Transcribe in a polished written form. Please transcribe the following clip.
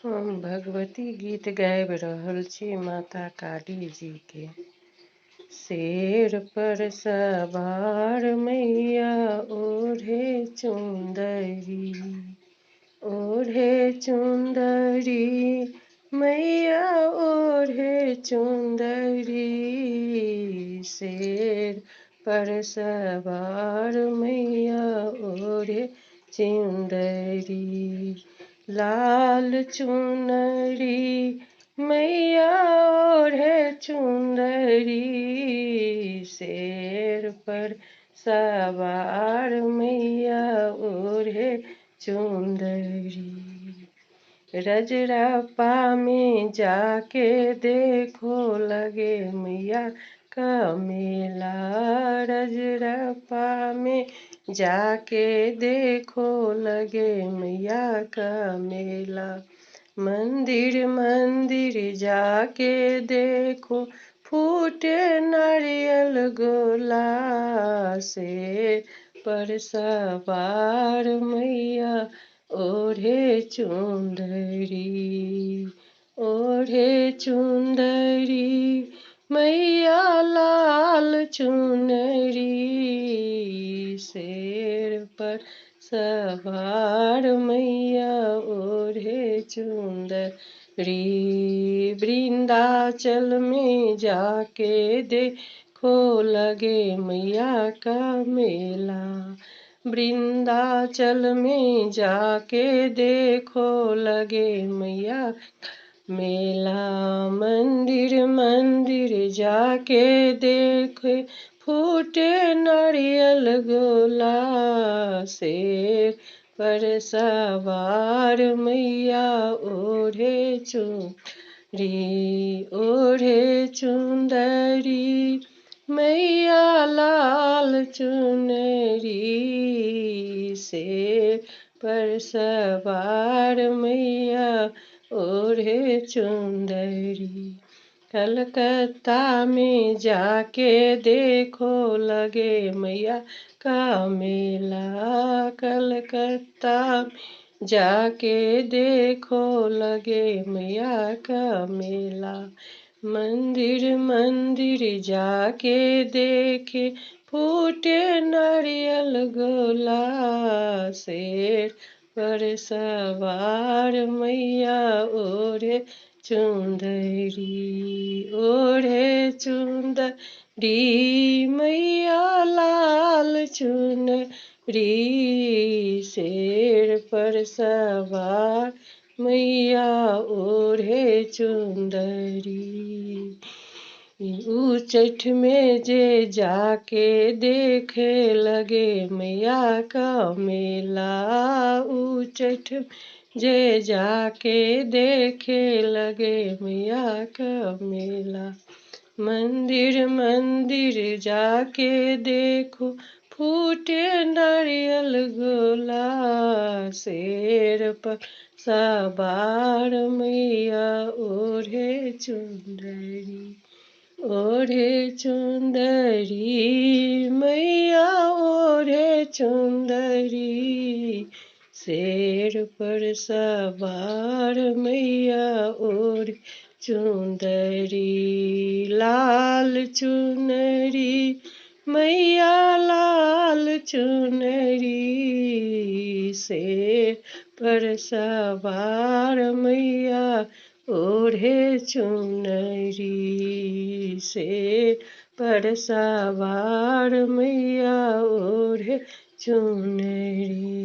हम भगवती गीत गाबि रहल छी माता काली जी के। शेर पर सवार मैया ओढ़े चुंदरी, ओढ़े चुंदरी मैया ओढ़े चुंदरी। शेर पर सवार मैया ओढ़े चुंदरी, लाल चुनरी मैया ओढ़े चुंदरी। शेर पर सवार मैया ओढ़े चुंदरी। रजरप्पा में जाके देखो लगे मैया का मेला, रजरप्पा में जाके देखो लगे मैया का मेला। मंदिर मंदिर जाके देखो फूटे नारियल गोला। शेर पर सवार मैया ओढ़े चुंदरी, ओढ़े चुंदरी मैया लाल चुनरी। शेर पर सवार मैया ओढ़े चुंदरी। वृंदाचल में जाके देखो लगे मैया का मेला, वृंदाचल में जाके देखो लगे मैया मेला। मंदिर मंदिर जाके देखे फूटे नारियल गोला। शेर पर सवार मैया ओढ़े चुंदरी, ओढ़े चुंदरी मैया लाल चुनरी। शेर पर सवार मैया ओढ़े चुंदरी। कलकत्ता में जाके देखो लगे मैया का मेला, कलकत्ता में जाके देखो लगे मैया का मेला। मंदिर मंदिर जाके देखे फूटे नारियल गोला। शेर पर सवार मैया ओढ़े चुंदरी, ओढ़े चुंदरी मैया लाल चुनरी। शेर पर सवार मैया ओढ़े चुंदरी। उचैठ में जे जाके देखे लगे मैया का मेला, उचैठ जे जाके देखे लगे मैया का मेला। मंदिर मंदिर जाके देखो फूटे नारियल गोला। शेर पर सवार मैया ओढ़े चुंदरी, ओढ़े चुंदरी मैया ओढ़े चुंदरी। शेर पर सवार मैया ओढ़े चुंदरी, लाल चुनरी मैया लाल चुनरी। शेर पर सवार मैया ओढ़े चुनरी। शेर पर सवार मैया ओढ़े चुनरी।